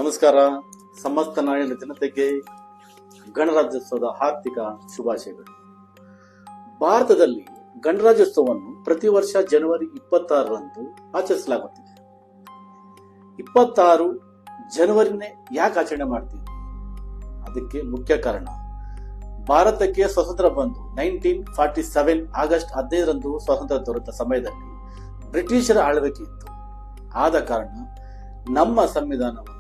ನಮಸ್ಕಾರ. ಸಮಸ್ತ ನಾಡಿನ ಜನತೆಗೆ ಗಣರಾಜ್ಯೋತ್ಸವದ ಹಾರ್ದಿಕ ಶುಭಾಶಯಗಳು. ಭಾರತದಲ್ಲಿ ಗಣರಾಜ್ಯೋತ್ಸವವನ್ನು ಪ್ರತಿ ವರ್ಷ ಜನವರಿ 26ರಂದು ಆಚರಿಸಲಾಗುತ್ತಿದೆ. 26 ಜನವರಿನೇ ಯಾಕೆ ಆಚರಣೆ ಮಾಡ್ತೀವಿ? ಅದಕ್ಕೆ ಮುಖ್ಯ ಕಾರಣ, ಭಾರತಕ್ಕೆ ಸ್ವಾತಂತ್ರ್ಯ ಬಂದು 1947 ಆಗಸ್ಟ್ 15ರಂದು ಸ್ವಾತಂತ್ರ್ಯ ದೊರೆತ ಸಮಯದಲ್ಲಿ ಬ್ರಿಟಿಷರ ಆಳ್ವಿಕೆ ಇತ್ತು. ಆದ ಕಾರಣ ನಮ್ಮ ಸಂವಿಧಾನವನ್ನು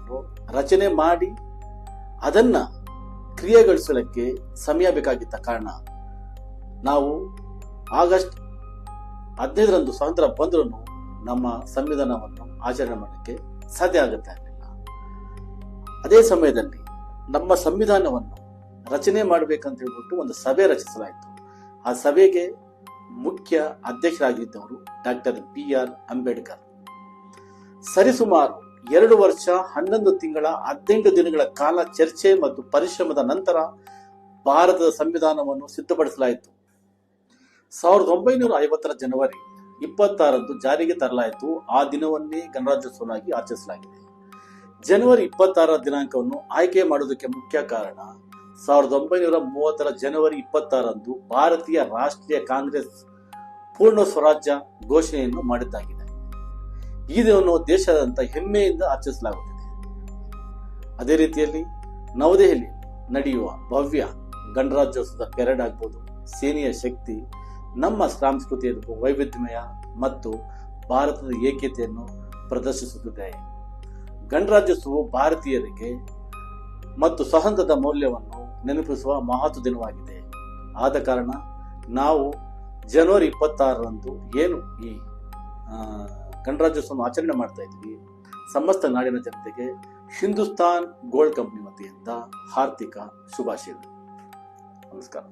ರಚನೆ ಮಾಡಿ ಅದನ್ನ ಕ್ರಿಯೆಗೊಳಿಸಲಿಕ್ಕೆ ಸಮಯ ಬೇಕಾಗಿದ್ದ ಕಾರಣ ನಾವು ಆಗಸ್ಟ್ 15ರಂದು ಸ್ವಾತಂತ್ರ್ಯ ಬಂದರೂ ನಮ್ಮ ಸಂವಿಧಾನವನ್ನು ಆಚರಣೆ ಮಾಡಲಿಕ್ಕೆ ಸಾಧ್ಯ ಆಗುತ್ತಾ ಇರಲಿಲ್ಲ. ಅದೇ ಸಮಯದಲ್ಲಿ ನಮ್ಮ ಸಂವಿಧಾನವನ್ನು ರಚನೆ ಮಾಡಬೇಕಂತ ಹೇಳ್ಬಿಟ್ಟು ಒಂದು ಸಭೆ ರಚಿಸಲಾಯಿತು. ಆ ಸಭೆಗೆ ಮುಖ್ಯ ಅಧ್ಯಕ್ಷರಾಗಿದ್ದವರು ಡಾಕ್ಟರ್ BR ಅಂಬೇಡ್ಕರ್. ಸರಿಸುಮಾರು 2 ವರ್ಷ 11 ತಿಂಗಳ 18 ದಿನಗಳ ಕಾಲ ಚರ್ಚೆ ಮತ್ತು ಪರಿಶ್ರಮದ ನಂತರ ಭಾರತದ ಸಂವಿಧಾನವನ್ನು ಸಿದ್ಧಪಡಿಸಲಾಯಿತು. 1950 ಜನವರಿ 26ರಂದು ಜಾರಿಗೆ ತರಲಾಯಿತು. ಆ ದಿನವನ್ನೇ ಗಣರಾಜ್ಯೋತ್ಸವವಾಗಿ ಆಚರಿಸಲಾಗಿದೆ. ಜನವರಿ 26 ದಿನಾಂಕವನ್ನು ಆಯ್ಕೆ ಮಾಡುವುದಕ್ಕೆ ಮುಖ್ಯ ಕಾರಣ, 1930 ಜನವರಿ 26ರಂದು ಭಾರತೀಯ ರಾಷ್ಟ್ರೀಯ ಕಾಂಗ್ರೆಸ್ ಪೂರ್ಣ ಸ್ವರಾಜ್ಯ ಘೋಷಣೆಯನ್ನು ಮಾಡಿದ್ದಾಗಿದೆ. ಈ ದಿನವನ್ನು ದೇಶಾದ್ಯಂತ ಹೆಮ್ಮೆಯಿಂದ ಆಚರಿಸಲಾಗುತ್ತಿದೆ. ಅದೇ ರೀತಿಯಲ್ಲಿ ನವದೆಹಲಿ ನಡೆಯುವ ಭವ್ಯ ಗಣರಾಜ್ಯೋತ್ಸವದ ಪೆರೇಡ್ ಆಗ್ಬೋದು, ಸೇನೆಯ ಶಕ್ತಿ, ನಮ್ಮ ಸಂಸ್ಕೃತಿಯ ವೈವಿಧ್ಯಮಯ ಮತ್ತು ಭಾರತದ ಏಕತೆಯನ್ನು ಪ್ರದರ್ಶಿಸುತ್ತಿದೆ. ಗಣರಾಜ್ಯೋತ್ಸವವು ಭಾರತೀಯರಿಗೆ ಮತ್ತು ಸ್ವಾತಂತ್ರ್ಯದ ಮೌಲ್ಯವನ್ನು ನೆನಪಿಸುವ ಮಹತ್ವ ದಿನವಾಗಿದೆ. ಆದ ಕಾರಣ ನಾವು ಜನವರಿ 26ರಂದು ಏನು ಈ ಗಣರಾಜ್ಯೋತ್ಸವ ಆಚರಣೆ ಮಾಡ್ತಾ ಇದ್ವಿ. ಸಮಸ್ತ ನಾಡಿನ ಜನತೆಗೆ ಹಿಂದೂಸ್ತಾನ್ ಗೋಲ್ಡ್ ಕಂಪನಿ ವತಿಯಿಂದ ಹಾರ್ದಿಕ ಶುಭಾಶಯಗಳು. ನಮಸ್ಕಾರ.